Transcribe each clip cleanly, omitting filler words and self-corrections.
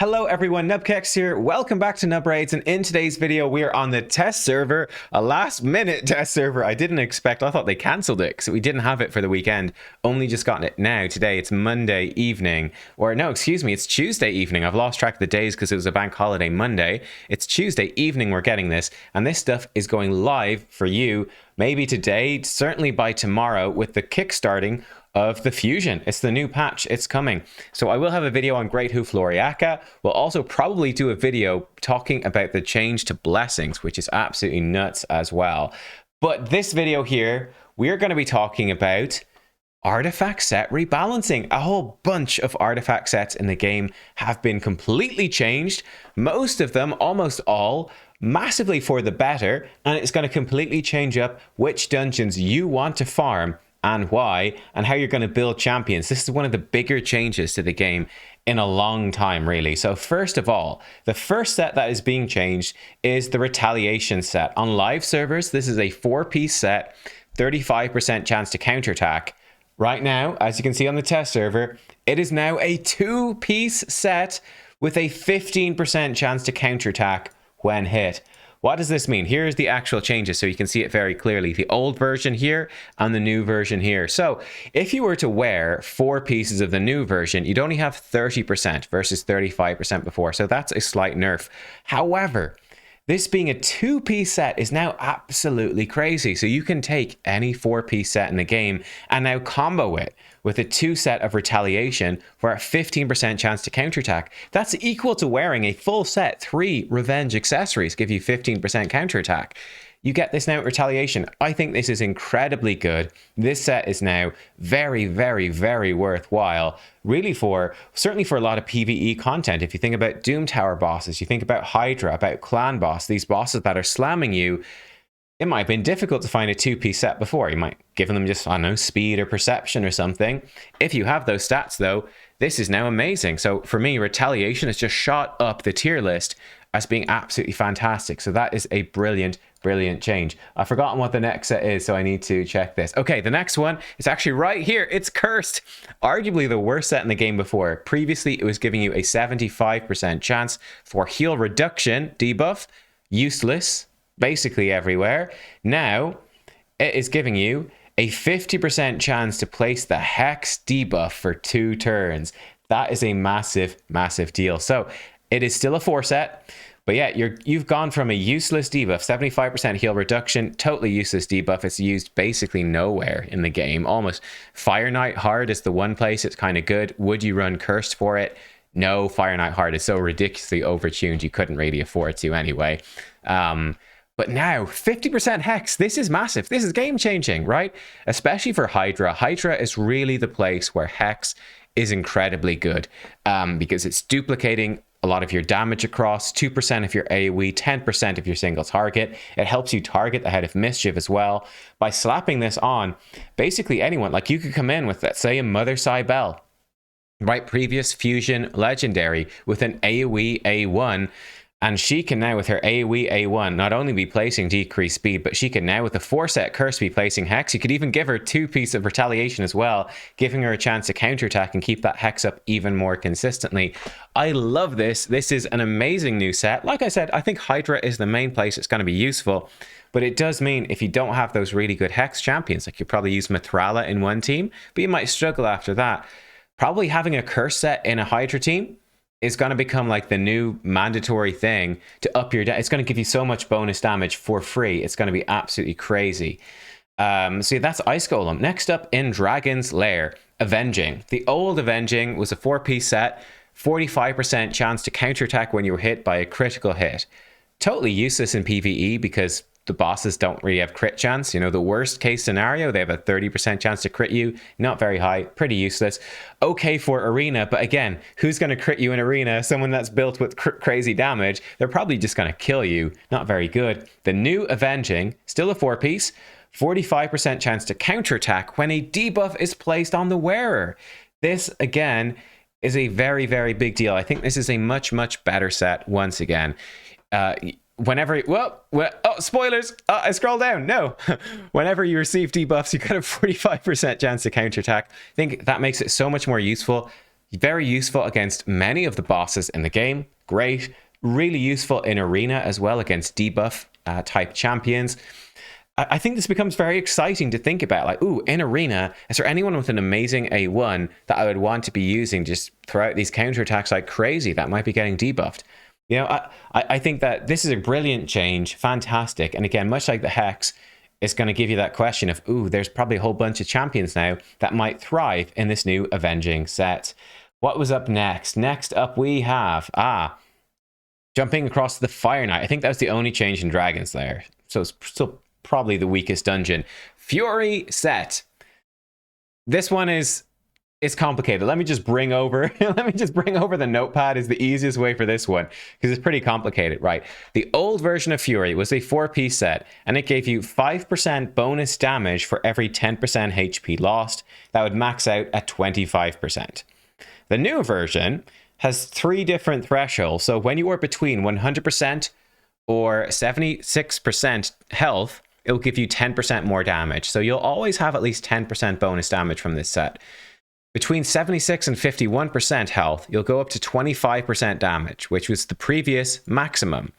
Hello everyone, nubkeks here. Welcome back to Nub Raids, and in today's video we are on the test server, a last minute test server. I didn't expect, I thought they cancelled it because we didn't have it for the weekend. Only just gotten it now. Today it's Monday evening, or no, excuse me, it's Tuesday evening. I've lost track of the days because it was a bank holiday Monday. It's Tuesday evening we're getting this, and this stuff is going live for you maybe today, certainly by tomorrow, with the kickstarting of the fusion. It's the new patch, it's coming. So I will have a video on Great Hoof Loriaka. We'll also probably do a video talking about the change to blessings, which is absolutely nuts as well. But this video here, we're going to be talking about artifact set rebalancing. A whole bunch of artifact sets in the game have been completely changed. Most of them, almost all, massively for the better, and it's going to completely change up which dungeons you want to farm and why, and how you're going to build champions. This is one of the bigger changes to the game in a long time, really. So first of all, the first set that is being changed is the retaliation set. On live servers, this is a 4-piece set, 35% chance to counterattack. Right now, as you can see on the test server, it is now a 2-piece set with a 15% chance to counterattack when hit. What does this mean? Here's the actual changes so you can see it very clearly. The old version here and the new version here. So if you were to wear 4 pieces of the new version, you'd only have 30% versus 35% before. So that's a slight nerf. However, this being a 2-piece set is now absolutely crazy. So you can take any 4-piece set in the game and now combo it with a 2 set of retaliation for a 15% chance to counterattack. That's equal to wearing a full set 3 revenge accessories, give you 15% counterattack. You get this now retaliation. I think this is incredibly good. This set is now very, very, very worthwhile, really, certainly for a lot of PvE content. If you think about Doom Tower bosses, you think about Hydra, about Clan Boss, these bosses that are slamming you, it might have been difficult to find a 2-piece set before. You might give them just, I don't know, speed or perception or something. If you have those stats, though, this is now amazing. So for me, retaliation has just shot up the tier list as being absolutely fantastic. So that is a brilliant, brilliant change. I've forgotten what the next set is, so I need to check this. Okay, the next one is actually right here. It's Cursed. Arguably the worst set in the game before. Previously, it was giving you a 75% chance for heal reduction debuff. Useless basically everywhere. Now, it is giving you a 50% chance to place the Hex debuff for 2 turns. That is a massive, massive deal. So it is still a 4 set, but yeah, you've gone from a useless debuff, 75% heal reduction, totally useless debuff. It's used basically nowhere in the game. Almost Fire Knight Hard is the one place it's kind of good. Would you run Cursed for it? No, Fire Knight Hard is so ridiculously overtuned you couldn't really afford to anyway. But now, 50% Hex, this is massive. This is game-changing, right? Especially for Hydra. Hydra is really the place where Hex is incredibly good because it's duplicating a lot of your damage across, 2% of your AoE, 10% of your single target. It helps you target the Head of Mischief as well. By slapping this on, basically anyone, like you could come in with, let's say, a Mother Cybele, right? Previous Fusion Legendary with an AoE A1, and she can now, with her AoE A1, not only be placing decreased speed, but she can now, with the 4-set Curse, be placing Hex. You could even give her 2 pieces of retaliation as well, giving her a chance to counterattack and keep that Hex up even more consistently. I love this. This is an amazing new set. Like I said, I think Hydra is the main place it's going to be useful. But it does mean if you don't have those really good Hex champions, like you probably use Mithrala in one team, but you might struggle after that. Probably having a Curse set in a Hydra team is going to become like the new mandatory thing to up your it's going to give you so much bonus damage for free. It's going to be absolutely crazy. So that's Ice Golem. Next up in Dragon's Lair, Avenging. The old Avenging was a 4-piece set, 45% chance to counterattack when you were hit by a critical hit. Totally useless in PvE because the bosses don't really have crit chance. You know, the worst case scenario, they have a 30% chance to crit you. Not very high, pretty useless. Okay for arena, but again, who's going to crit you in arena? Someone that's built with crazy damage. They're probably just going to kill you. Not very good. The new Avenging, still a 4-piece, 45% chance to counterattack when a debuff is placed on the wearer. This, again, is a very, very big deal. I think this is a much, much better set once again. Whenever, spoilers, I scrolled down, no. Whenever you receive debuffs, you get a 45% chance to counterattack. I think that makes it so much more useful. Very useful against many of the bosses in the game. Great. Really useful in arena as well against debuff type champions. I think this becomes very exciting to think about. Like, ooh, in arena, is there anyone with an amazing A1 that I would want to be using just throughout these counterattacks like crazy that might be getting debuffed? You know, I think that this is a brilliant change, fantastic. And again, much like the Hex, it's going to give you that question of, ooh, there's probably a whole bunch of champions now that might thrive in this new Avenging set. What was up next? Next up we have, jumping across the Fire Knight. I think that was the only change in Dragons there. So it's still probably the weakest dungeon. Fury set. This one is complicated. Let me just bring over the notepad is the easiest way for this one because it's pretty complicated, right? The old version of Fury was a 4-piece set and it gave you 5% bonus damage for every 10% HP lost. That would max out at 25%. The new version has 3 different thresholds. So when you are between 100% or 76% health, it will give you 10% more damage. So you'll always have at least 10% bonus damage from this set. Between 76 and 51% health, you'll go up to 25% damage, which was the previous maximum.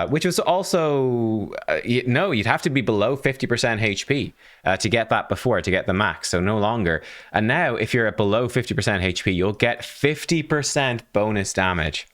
Which was also, you'd have to be below 50% HP to get that before, to get the max, so no longer. And now, if you're at below 50% HP, you'll get 50% bonus damage.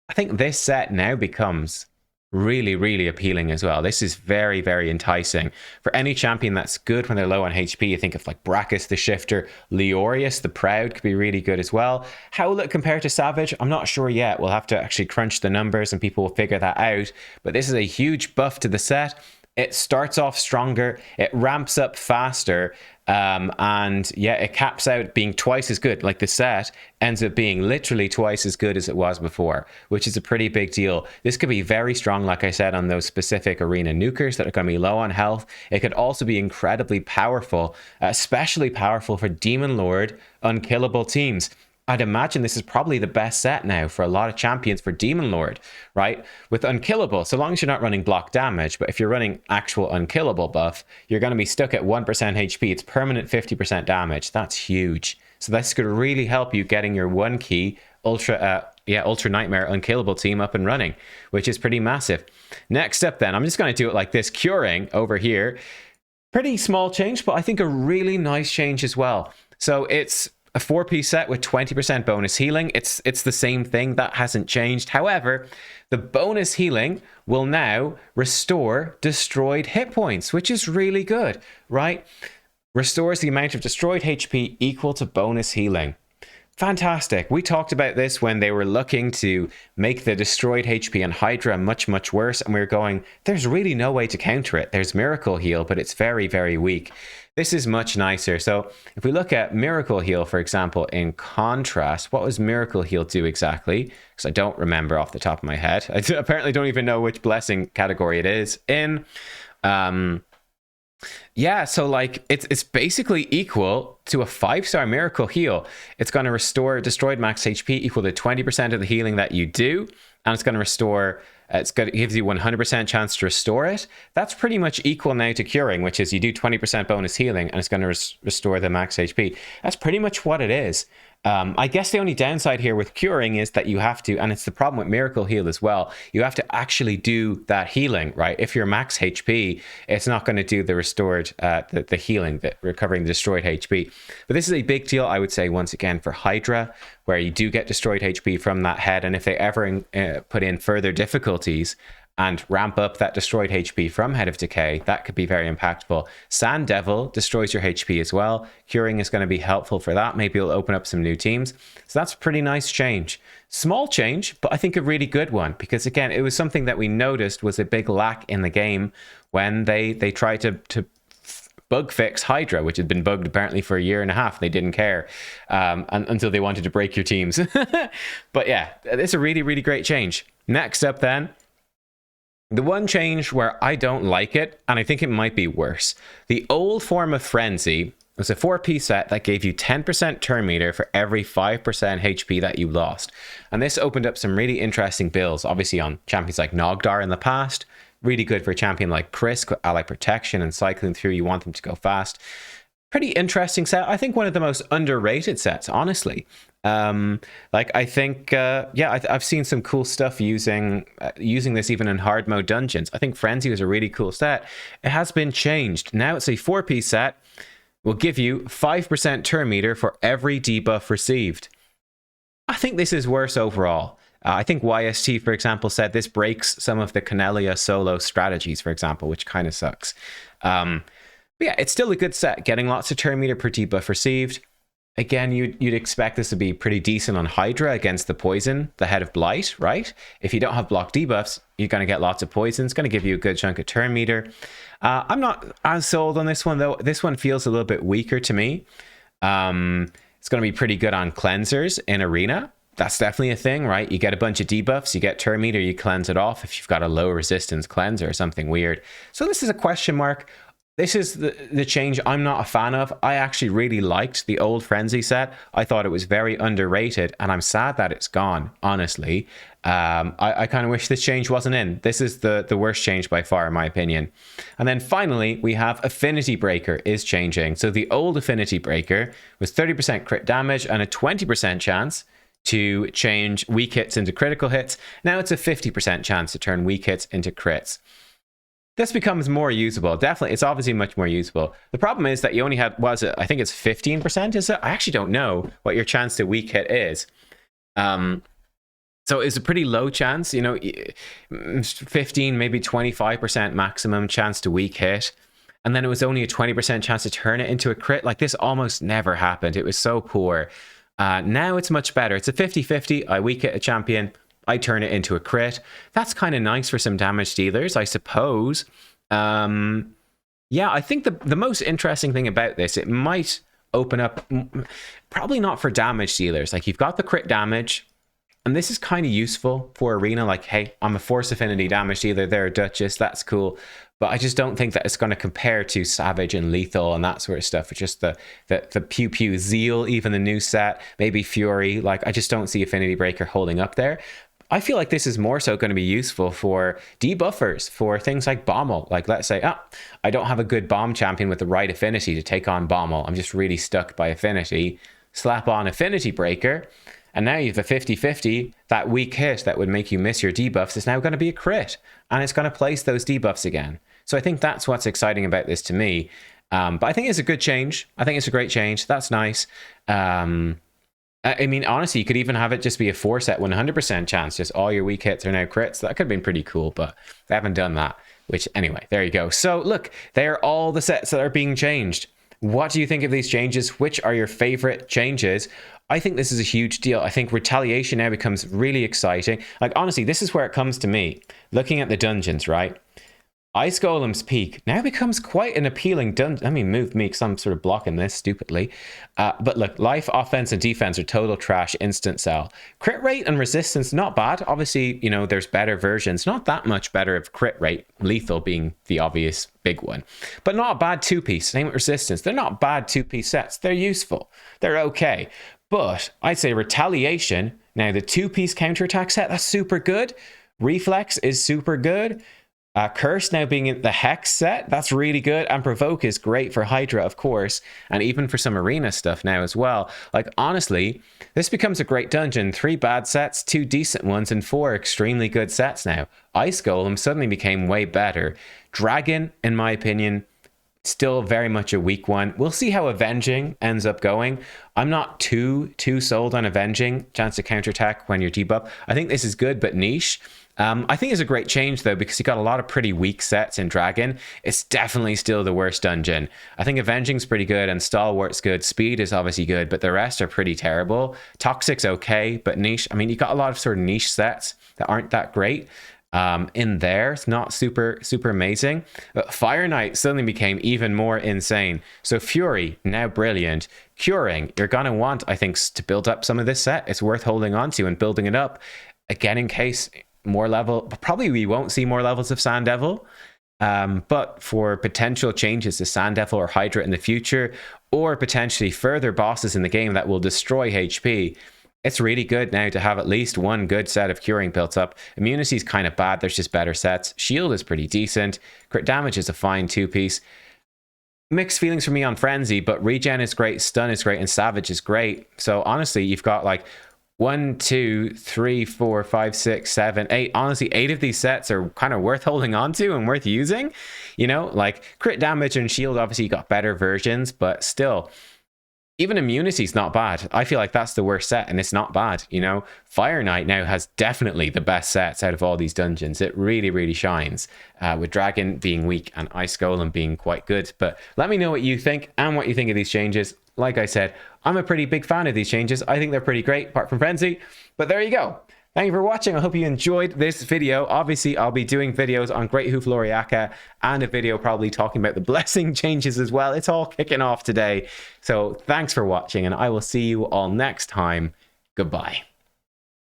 I think this set now becomes really, really appealing as well. This is very, very enticing. For any champion that's good when they're low on HP, you think of like Brachus the Shifter, Leorius the Proud could be really good as well. How will it compare to Savage? I'm not sure yet. We'll have to actually crunch the numbers and people will figure that out. But this is a huge buff to the set. It starts off stronger, it ramps up faster, and yeah, it caps out being twice as good. Like the set ends up being literally twice as good as it was before, which is a pretty big deal. This could be very strong, like I said, on those specific arena nukers that are going to be low on health. It could also be incredibly powerful, especially powerful for Demon Lord unkillable teams. I'd imagine this is probably the best set now for a lot of champions for Demon Lord, right? With Unkillable, so long as you're not running block damage, but if you're running actual Unkillable buff, you're going to be stuck at 1% HP. It's permanent 50% damage. That's huge. So this could really help you getting your 1 key Ultra Nightmare Unkillable team up and running, which is pretty massive. Next up then, I'm just going to do it like this, Curing over here. Pretty small change, but I think a really nice change as well. So it's a 4-piece set with 20% bonus healing. It's the same thing. That hasn't changed. However, the bonus healing will now restore destroyed hit points, which is really good, right? Restores the amount of destroyed HP equal to bonus healing. Fantastic. We talked about this when they were looking to make the destroyed HP on Hydra much, much worse. And we were going, there's really no way to counter it. There's Miracle Heal, but it's very, very weak. This is much nicer. So if we look at Miracle Heal, for example, in contrast, what was Miracle Heal do exactly? Because I don't remember off the top of my head. I apparently don't even know which blessing category it is in. Yeah, so like it's basically equal to a 5-star Miracle Heal. It's going to restore destroyed max HP equal to 20% of the healing that you do, and it's going to restore. It gives you 100% chance to restore it. That's pretty much equal now to Curing, which is you do 20% bonus healing and it's going to restore the max HP. That's pretty much what it is. I guess the only downside here with Curing is that you have to, and it's the problem with Miracle Heal as well, you have to actually do that healing, right? If you're max HP, it's not going to do the restored, the healing, the recovering the destroyed HP. But this is a big deal, I would say, once again, for Hydra, where you do get destroyed HP from that head, and if they ever put in further difficulties and ramp up that destroyed HP from Head of Decay, that could be very impactful. Sand Devil destroys your HP as well. Curing is going to be helpful for that. Maybe it'll open up some new teams. So that's a pretty nice change. Small change, but I think a really good one, because again, it was something that we noticed was a big lack in the game when they tried to bug fix Hydra, which had been bugged apparently for 1.5 years. They didn't care until they wanted to break your teams. But yeah, it's a really, really great change. Next up then, the one change where I don't like it, and I think it might be worse. The old form of Frenzy was a 4-piece set that gave you 10% turn meter for every 5% HP that you lost. And this opened up some really interesting builds, obviously on champions like Nogdar in the past. Really good for a champion like Chris, ally protection and cycling through. You want them to go fast. Pretty interesting set. I think one of the most underrated sets, honestly. Like I think, yeah, I've seen some cool stuff using this even in hard mode dungeons. I think Frenzy was a really cool set. It has been changed. Now it's a 4-piece set. Will give you 5% turn meter for every debuff received. I think this is worse overall. I think YST, for example, said this breaks some of the Cornelia solo strategies, for example, which kind of sucks. But yeah, it's still a good set, getting lots of turn meter per debuff received. Again, you'd expect this to be pretty decent on Hydra against the poison, the Head of Blight, right? If you don't have block debuffs, you're going to get lots of poison. It's going to give you a good chunk of turn meter. I'm not as sold on this one, though. This one feels a little bit weaker to me. It's going to be pretty good on cleansers in Arena. That's definitely a thing, right? You get a bunch of debuffs, you get turn meter, you cleanse it off if you've got a low resistance cleanser or something weird. So this is a question mark. This is the change I'm not a fan of. I actually really liked the old Frenzy set. I thought it was very underrated, and I'm sad that it's gone, honestly. I kind of wish this change wasn't in. This is the worst change by far, in my opinion. And then finally, we have Affinity Breaker is changing. So the old Affinity Breaker was 30% crit damage and a 20% chance to change weak hits into critical hits. Now it's a 50% chance to turn weak hits into crits. This becomes more usable. Definitely, it's obviously much more usable. The problem is that you only had, I think it's 15%, is it? I actually don't know what your chance to weak hit is. So it's a pretty low chance, 15, maybe 25% maximum chance to weak hit. And then it was only a 20% chance to turn it into a crit. Like, this almost never happened. It was so poor. Now it's much better. It's a 50-50. I weak hit a champion, I turn it into a crit. That's kind of nice for some damage dealers, I suppose. Yeah, I think the most interesting thing about this, it might open up, probably not for damage dealers. Like, you've got the crit damage, and this is kind of useful for Arena. Like, hey, I'm a Force Affinity damage dealer. They're a Duchess. That's cool. But I just don't think that it's going to compare to Savage and Lethal and that sort of stuff. It's just the Pew Pew Zeal, even the new set, maybe Fury. Like, I just don't see Affinity Breaker holding up there. I feel like this is more so going to be useful for debuffers, for things like Bommel. Like, let's say, I don't have a good bomb champion with the right affinity to take on Bommel. I'm just really stuck by affinity. Slap on Affinity Breaker, and now you have a 50-50. That weak hit that would make you miss your debuffs is now going to be a crit, and it's going to place those debuffs again. So I think that's what's exciting about this to me. But I think it's a good change. I think it's a great change. That's nice. I mean, honestly, you could even have it just be a 4-set 100% chance. Just all your weak hits are now crits. That could have been pretty cool, but they haven't done that. Which, anyway, there you go. So, look, they are all the sets that are being changed. What do you think of these changes? Which are your favorite changes? I think this is a huge deal. I think Retaliation now becomes really exciting. Like, honestly, this is where it comes to me. Looking at the dungeons, right? Ice Golem's Peak now becomes quite an appealing dungeon. I mean, move me because I'm sort of blocking this stupidly. But look, life, offense, and defense are total trash, instant sell. Crit rate and resistance, not bad. Obviously, there's better versions. Not that much better of crit rate, lethal being the obvious big one. But not a bad 2-piece. Same with resistance. They're not bad 2-piece sets. They're useful. They're okay. But I'd say Retaliation, now the 2-piece counterattack set, that's super good. Reflex is super good. Curse now being in the Hex set, that's really good. And Provoke is great for Hydra, of course, and even for some Arena stuff now as well. Like, honestly, this becomes a great dungeon. 3 bad sets, 2 decent ones, and 4 extremely good sets now. Ice Golem suddenly became way better. Dragon, in my opinion, still very much a weak one. We'll see how Avenging ends up going. I'm not too sold on Avenging. Chance to counterattack when you're debuff. I think this is good, but niche. I think it's a great change, though, because you got a lot of pretty weak sets in Dragon. It's definitely still the worst dungeon. I think Avenging's pretty good, and Stalwart's good. Speed is obviously good, but the rest are pretty terrible. Toxic's okay, but niche. I mean, you got a lot of sort of niche sets that aren't that great. In there, it's not super amazing. But Fire Knight suddenly became even more insane. So Fury, now brilliant. Curing, you're gonna want, I think, to build up some of this set. It's worth holding on to and building it up again in case more level. Probably we won't see more levels of Sand Devil, but for potential changes to Sand Devil or Hydra in the future, or potentially further bosses in the game that will destroy HP, it's really good now to have at least one good set of curing built up. Immunity is kind of bad. There's just better sets. Shield is pretty decent. Crit damage is a fine 2-piece. mixed feelings for me on Frenzy, but regen is great, stun is great, and savage is great. So honestly, you've got like 1, 2, 3, 4, 5, 6, 7, 8. Honestly, 8 of these sets are kind of worth holding on to and worth using. You know, like crit damage and shield, obviously you got better versions, but still, even immunity is not bad. I feel like that's the worst set, and it's not bad, you know? Fire Knight now has definitely the best sets out of all these dungeons. It really, really shines, with Dragon being weak and Ice Golem being quite good. But let me know what you think and what you think of these changes. Like I said, I'm a pretty big fan of these changes. I think they're pretty great, apart from Frenzy. But there you go. Thank you for watching. I hope you enjoyed this video. Obviously, I'll be doing videos on Great Hoof Loriaka and a video probably talking about the blessing changes as well. It's all kicking off today. So thanks for watching, and I will see you all next time. Goodbye.